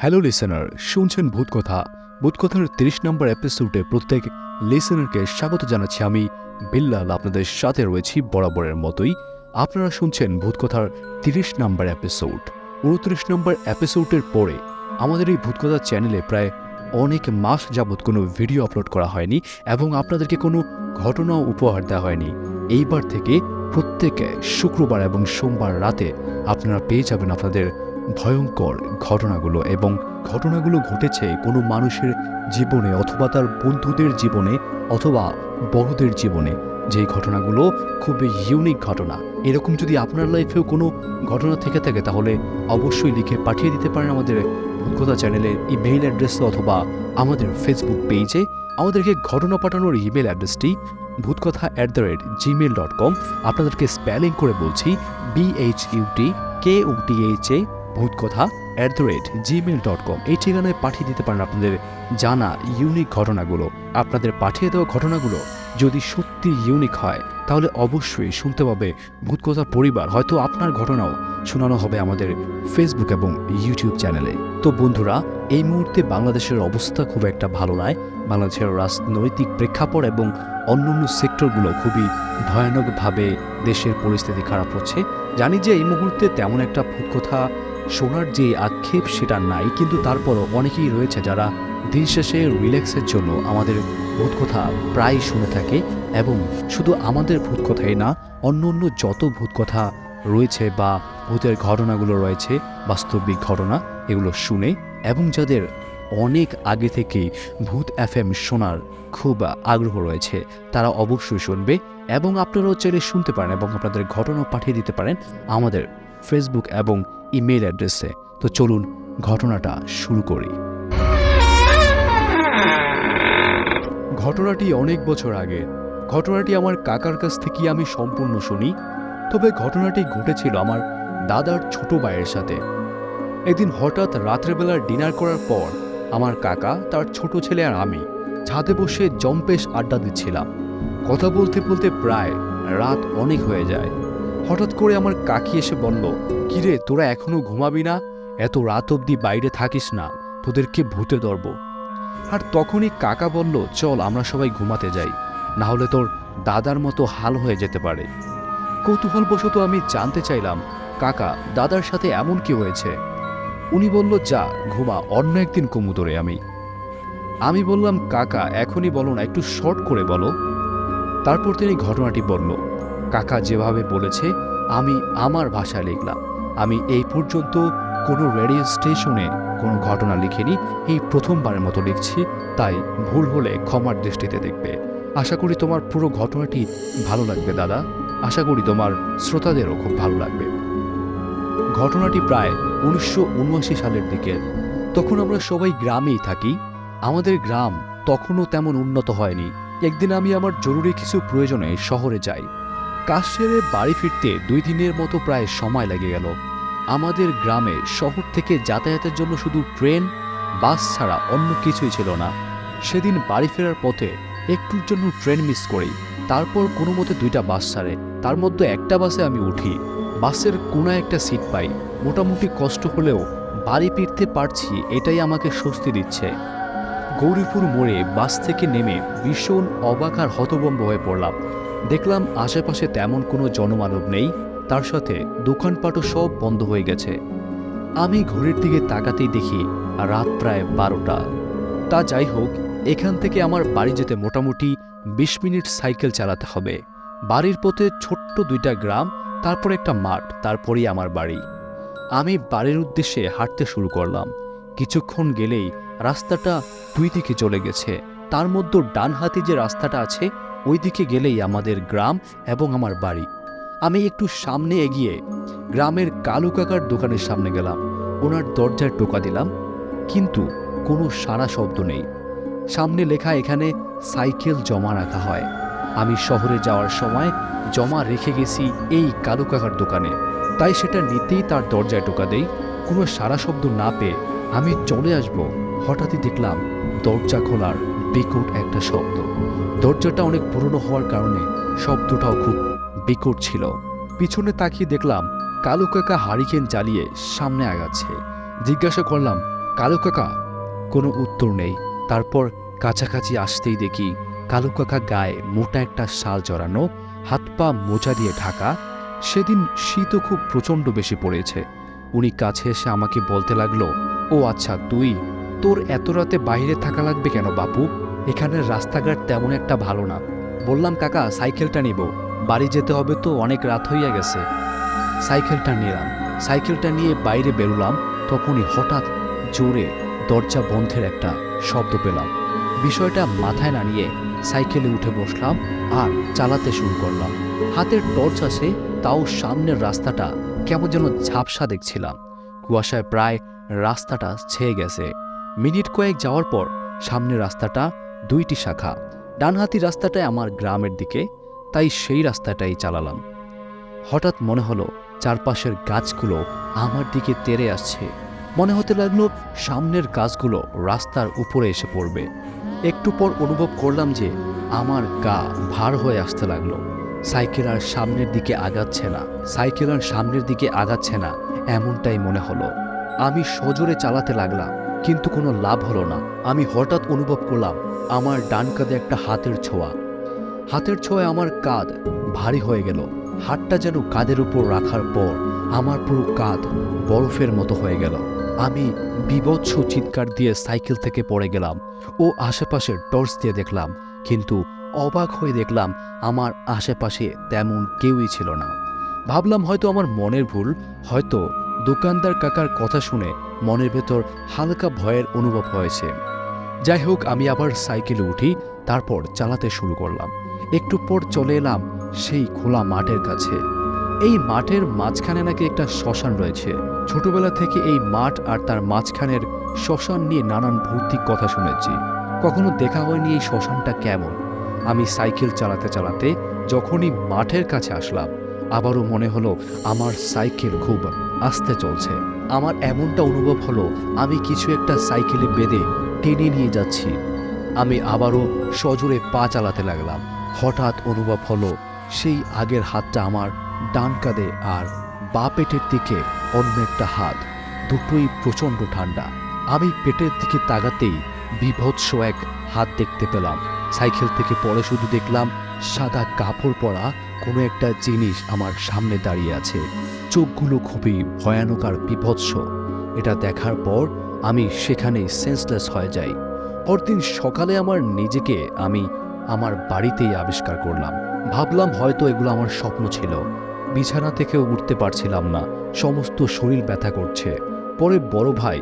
Hello listener, শুনছেন ভূতকথা। ভূতকথার ৩০ নম্বর এপিসোডে প্রত্যেক লিসেনারকে স্বাগত জানাচ্ছি। আমি বিল্লাল আপনাদের সাথে রয়েছি বরাবরের মতোই। আপনারা শুনছেন ভূতকথার ৩০ নম্বর এপিসোড। ২৯ নম্বর এপিসোডের পরে আমাদের এই ভূতকথা চ্যানেলে প্রায় অনেক মাস যাবৎ কোনো ভিডিও আপলোড করা হয়নি এবং আপনাদেরকে কোনো ঘটনাও উপহার দেওয়া হয়নি। এইবার থেকে প্রত্যেক শুক্রবার এবং সোমবার রাতে আপনারা পেয়ে যাবেন আপনাদের ভয়ঙ্কর ঘটনাগুলো, এবং ঘটনাগুলো ঘটেছে কোনো মানুষের জীবনে অথবা তার বন্ধুদের জীবনে অথবা বড়দের জীবনে। যেই ঘটনাগুলো খুবই ইউনিক ঘটনা। এরকম যদি আপনার লাইফেও কোনো ঘটনা থেকে থাকে তাহলে অবশ্যই লিখে পাঠিয়ে দিতে পারেন আমাদের ভূতকথা চ্যানেলের ইমেইল অ্যাড্রেসে অথবা আমাদের ফেসবুক পেজে। আমাদেরকে ঘটনা পাঠানোর ইমেল অ্যাড্রেসটি ভূতকথা@gmail.com। আপনাদেরকে স্পেলিং করে বলছি, BHUTKOTHA ভূতকথা@gmail.com। এই ঠিকানায় পাঠিয়ে দিতে পারেন আপনাদের জানা ইউনিক ঘটনাগুলো। আপনাদের পাঠিয়ে দেওয়া ঘটনাগুলো যদি সত্যি ইউনিক হয় তাহলে অবশ্যই শুনতে পাবে ভূতকথা পরিবার। হয়তো আপনার ঘটনাও শোনানো হবে আমাদের ফেসবুক এবং ইউটিউব চ্যানেলে। তো বন্ধুরা, এই মুহূর্তে বাংলাদেশের অবস্থা খুব একটা ভালো নয়। বাংলাদেশের রাজনৈতিক প্রেক্ষাপট এবং অন্যান্য সেক্টরগুলো খুবই ভয়ানকভাবে দেশের পরিস্থিতি খারাপ হচ্ছে। জানি যে এই মুহূর্তে তেমন একটা ভূতকথা শোনার যে আক্ষেপ সেটা নাই, কিন্তু তারপরও অনেকেই রয়েছে যারা দিন শেষে রিল্যাক্সের জন্য আমাদের ভূতকথা প্রায় শুনে থাকে। এবং শুধু আমাদের ভূতকথাই না, অন্য অন্য যত ভূতকথা রয়েছে বা ভূতের ঘটনাগুলো রয়েছে, বাস্তবিক ঘটনা, এগুলো শুনে এবং যাদের অনেক আগে থেকেই ভূত FM শোনার খুব আগ্রহ রয়েছে তারা অবশ্যই শুনবে। এবং আপনারাও চাইলে শুনতে পারেন এবং আপনাদের ঘটনা পাঠিয়ে দিতে পারেন আমাদের ফেসবুক এবং ইমেল অ্যাড্রেসে। তো চলুন ঘটনাটা শুরু করি। ঘটনাটি অনেক বছর আগে। ঘটনাটি আমার কাকার কাছ থেকে আমি সম্পূর্ণ শুনি। তবে ঘটনাটি ঘটেছিল আমার দাদার ছোট ভাইয়ের সাথে। একদিন হঠাৎ রাত্রেবেলার ডিনার করার পর আমার কাকা, তার ছোট ছেলে আর আমি ছাদে বসে জম্পেশ আড্ডা দিচ্ছিলাম। কথা বলতে বলতে প্রায় রাত অনেক হয়ে যায়। হঠাৎ করে আমার কাকি এসে বলল, কিরে তোরা এখনো ঘুমাবি না? এত রাত অবধি বাইরে থাকিস না, তোদেরকে ভূতে ধরব। আর তখনই কাকা বলল, চল আমরা সবাই ঘুমাতে যাই, না হলে তোর দাদার মতো হাল হয়ে যেতে পারে। কৌতূহলবশত আমি জানতে চাইলাম, কাকা দাদার সাথে এমন কি হয়েছে? উনি বলল, যা ঘুমা, অন্য একদিন কমুদরে। আমি বললাম, কাকা এখনই বলো না, একটু শর্ট করে বলো। তারপর তিনি ঘটনাটি বলল। কাকা যেভাবে বলেছে আমি আমার ভাষায় লিখলাম। আমি এই পর্যন্ত কোনো রেডিও স্টেশনে কোনো ঘটনা লিখিনি, এই প্রথমবারের মতো লিখছি, তাই ভুল হলে ক্ষমার দৃষ্টিতে দেখবে। আশা করি তোমার পুরো ঘটনাটি ভালো লাগবে দাদা, আশা করি তোমার শ্রোতাদেরও খুব ভালো লাগবে। ঘটনাটি প্রায় 1979 সালের দিকে। তখন আমরা সবাই গ্রামেই থাকি। আমাদের গ্রাম তখনও তেমন উন্নত হয়নি। একদিন আমি আমার জরুরি কিছু প্রয়োজনে শহরে যাই। কাজ সেরে বাড়ি ফিরতে 2 দিনের মতো প্রায় সময় লেগে গেল। আমাদের গ্রামে শহর থেকে যাতায়াতের জন্য শুধু ট্রেন, বাস ছাড়া অন্য কিছুই ছিল না। সেদিন বাড়ি ফেরার পথে একটুর জন্য ট্রেন মিস করি। তারপর কোনো মতে 2টা বাস ছাড়ে, তার মধ্যে একটা বাসে আমি উঠি। বাসের কোনায় একটা সিট পাই। মোটামুটি কষ্ট হলেও বাড়ি ফিরতে পারছি, এটাই আমাকে স্বস্তি দিচ্ছে। গৌরীপুর মোড়ে বাস থেকে নেমে ভীষণ অবাক আর হতভম্ব হয়ে পড়লাম। দেখলাম আশেপাশে তেমন কোনো জনমানব নেই, তার সাথে দোকানপাটও সব বন্ধ হয়ে গেছে। আমি ঘড়ির দিকে তাকাতেই দেখি রাত প্রায় 12টা। তা যাই হোক, এখান থেকে আমার বাড়ি যেতে মোটামুটি 20 মিনিট সাইকেল চালাতে হবে। বাড়ির পথে ছোট্ট 2টা গ্রাম, তারপর একটা মাঠ, তারপরেই আমার বাড়ি। আমি বাড়ির উদ্দেশ্যে হাঁটতে শুরু করলাম। কিছুক্ষণ গেলেই রাস্তাটা 2 দিকে চলে গেছে। তার মধ্যে ডান হাতে যে রাস্তাটা আছে ওই দিকে গেলেই আমাদের গ্রাম এবং আমার বাড়ি। আমি একটু সামনে এগিয়ে গ্রামের কালু কাকার দোকানের সামনে গেলাম। ওনার দরজায় টোকা দিলাম, কিন্তু কোনো সাড়া শব্দ নেই। সামনে লেখা, এখানে সাইকেল জমা রাখা হয়। আমি শহরে যাওয়ার সময় জমা রেখে গেছি এই কালু কাকার দোকানে, তাই সেটা নিতেই তার দরজায় টোকা দেই। কোনো সাড়া শব্দ না পেয়ে আমি চলে আসব, হঠাৎই দেখলাম দরজা খোলার বিকট একটা শব্দ। দরজাটা অনেক পুরনো হওয়ার কারণে শব্দটাও খুব বিকট ছিল। পিছনে তাকিয়ে দেখলাম কালু কাকা হারিকেন জ্বালিয়ে সামনে আগাচ্ছে। জিজ্ঞাসা করলাম, কালু কাকা? কোনো উত্তর নেই। তারপর কাছাকাছি আসতেই দেখি কালু কাকা গায়ে মোটা একটা শাল জড়ানো, হাত পা মোজা দিয়ে ঢাকা। সেদিন শীতও খুব প্রচণ্ড বেশি পড়েছে। উনি কাছে এসে আমাকে বলতে লাগলো, ও আচ্ছা তুই, তোর এত রাতে বাইরে থাকা লাগবে কেন বাপু? এখানের রাস্তাঘাট তেমন একটা ভালো না। বললাম, কাকা সাইকেলটা নিব, বাড়ি যেতে হবে তো, অনেক রাত হইয়া গেছে। সাইকেলটা নিলাম। সাইকেলটা নিয়ে বাইরে বেরোলাম। তখনই হঠাৎ জোরে দরজা বন্ধের একটা শব্দ পেলাম। বিষয়টা মাথায় না নিয়ে সাইকেলে উঠে বসলাম আর চালাতে শুরু করলাম। হাতের টর্চ আছে, তাও সামনের রাস্তাটা কেমন যেন ঝাপসা দেখছিলাম। কুয়াশায় প্রায় রাস্তাটা ছেয়ে গেছে। মিনিট কয়েক যাওয়ার পর সামনের রাস্তাটা দুইটি শাখা। ডানহাতি রাস্তাটায় আমার গ্রামের দিকে, তাই সেই রাস্তাটাই চালালাম। হঠাৎ মনে হলো চারপাশের গাছগুলো আমার দিকে তেড়ে আসছে। মনে হতে লাগলো সামনের গাছগুলো রাস্তার উপরে এসে পড়বে। একটু পর অনুভব করলাম যে আমার গা ভার হয়ে আসতে লাগলো। সাইকেল আর সামনের দিকে আগাচ্ছে না এমনটাই মনে হলো। আমি সজোরে চালাতে লাগলাম, কিন্তু কোনো লাভ হলো না। আমি হঠাৎ অনুভব করলাম আমার ডান কাঁধে একটা হাতের ছোঁয়ায় আমার কাঁধ ভারী হয়ে গেল। হাতটা যেন কাঁধের উপর রাখার পর আমার পুরো কাঁধ বরফের মতো হয়ে গেল। আমি বীভৎস চিৎকার দিয়ে সাইকেল থেকে পড়ে গেলাম ও আশেপাশে টর্চ দিয়ে দেখলাম, কিন্তু অবাক হয়ে দেখলাম আমার আশেপাশে তেমন কেউই ছিল না। ভাবলাম হয়তো আমার মনের ভুল, হয়তো দোকানদার কাকার কথা শুনে মনের ভেতর হালকা ভয়ের অনুভব হয়েছে। যাই হোক, আমি আবার সাইকেলে উঠি, তারপর চালাতে শুরু করলাম। একটু পর চলে এলাম সেই খোলা মাঠের কাছে। এই মাঠের মাঝখানে নাকি একটা শ্মশান রয়েছে। ছোটবেলা থেকে এই মাঠ আর তার মাঝখানের শ্মশান নিয়ে নানান ভৌতিক কথা শুনেছি। কখনো দেখা হয়নি এই শ্মশানটা কেমন। আমি সাইকেল চালাতে চালাতে যখনই মাঠের কাছে আসলাম, আবারও মনে হলো আমার সাইকেল খুব আস্তে চলছে। আমার এমনটা অনুভব হলো আমি কিছু একটা সাইকেলে বেঁধে টেনে নিয়ে যাচ্ছি। আমি আবারও সজোরে পা চালাতে লাগলাম। হঠাৎ অনুভব হলো সেই আগের হাতটা আমার ডান কাঁধে আর বা পেটের দিকে অন্য একটা হাত, দুটোই প্রচণ্ড ঠান্ডা। আমি পেটের দিকে তাকাতেই বীভৎস এক হাত দেখতে পেলাম। সাইকেল থেকে পরে শুধু দেখলাম সাদা কাপড় পরা কোনো একটা জিনিস আমার সামনে দাঁড়িয়ে আছে। চোখগুলো খুবই ভয়ানক আর বীভৎস। এটা দেখার পর আমি সেখানেই সেন্সলেস হয়ে যাই। পরদিন সকালে নিজেকে আমি আমার বাড়িতেই আবিষ্কার করলাম। ভাবলাম হয়তো এগুলো আমার স্বপ্ন ছিল। বিছানা থেকে উঠতে পারছিলাম না, সমস্ত শরীর ব্যথা করছে। পরে বড় ভাই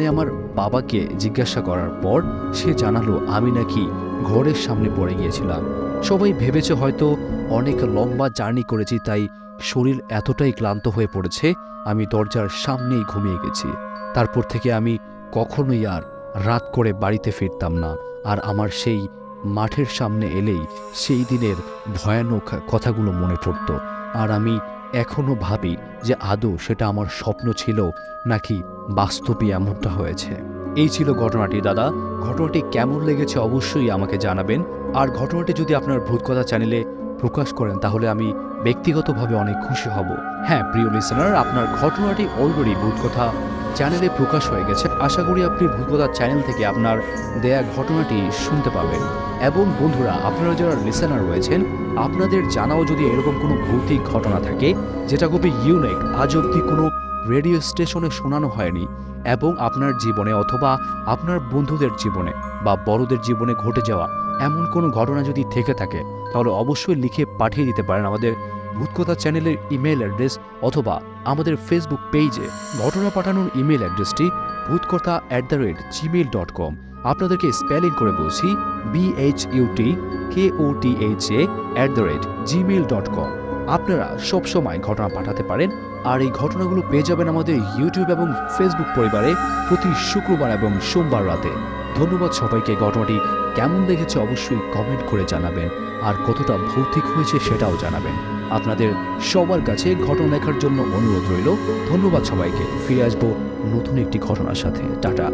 আমার বাবাকে জিজ্ঞাসা করার পর সে জানালো আমি নাকি ঘরের সামনে পড়ে গিয়েছিলাম। সবাই ভেবেছে হয়তো অনেক লম্বা জার্নি করেছি, তাই শরীর এতটাই ক্লান্ত হয়ে পড়েছে আমি দরজার সামনেই ঘুমিয়ে গেছি। তারপর থেকে আমি কখনোই আর রাত করে বাড়িতে ফিরতাম না। আর আমার সেই মাঠের সামনে এলেই সেই দিনের ভয়ানক কথাগুলো মনে পড়ত। আর আমি এখনো ভাবি যে আদৌ সেটা আমার স্বপ্ন ছিল নাকি বাস্তবে এমনটা হয়েছে। এই ছিল ঘটনাটি। দাদা, ঘটনাটি কেমন লেগেছে অবশ্যই আমাকে জানাবেন। আর ঘটনাটি যদি আপনার ভূতকথা চ্যানেলে প্রকাশ করেন তাহলে আমি ব্যক্তিগতভাবে অনেক খুশি হব। হ্যাঁ প্রিয় লিসেনার, আপনার ঘটনাটি অলরেডি ভূতকথা চ্যানেলে প্রকাশ হয়ে গেছে। আশা করি আপনি ভূতকথা চ্যানেল থেকে আপনার দেয়া ঘটনাটি শুনতে পাবেন। এবং বন্ধুরা, আপনারা যারা লিসেনার রয়েছেন, আপনাদের জানাও যদি এরকম কোনো ভৌতিক ঘটনা থাকে যেটা খুবই ইউনিক, আজ অবধি কোনো রেডিও স্টেশনে শোনানো হয়নি, এবং আপনার জীবনে অথবা আপনার বন্ধুদের জীবনে বা বড়দের জীবনে ঘটে যাওয়া এমন কোনো ঘটনা যদি থেকে থাকে তাহলে অবশ্যই লিখে পাঠিয়ে দিতে পারেন আমাদের ভূতকথা চ্যানেলের ইমেল অ্যাড্রেস অথবা আমাদের ফেসবুক পেজে। ঘটনা পাঠানোর ইমেল অ্যাড্রেসটি bhutkotha@gmail.com। আপনাদেরকে স্পেলিং করে বলছি, BHUTKOTHA@gmail.com। আপনারা সবসময় ঘটনা পাঠাতে পারেন। আর এই ঘটনাগুলো পেয়ে যাবেন আমাদের ইউটিউব এবং ফেসবুক পরিবারে প্রতি শুক্রবার এবং সোমবার রাতে। ধন্যবাদ সবাইকে। ঘটনাটি কেমন লেগেছে অবশ্যই কমেন্ট করে জানাবেন, আর কতটা ভৌতিক হয়েছে সেটাও জানাবেন। আপনাদের সবার কাছে ঘটনা লেখার জন্য অনুরোধ রইল। ধন্যবাদ সবাইকে। ফিরে আসবো নতুন একটি ঘটনার সাথে। টাটা।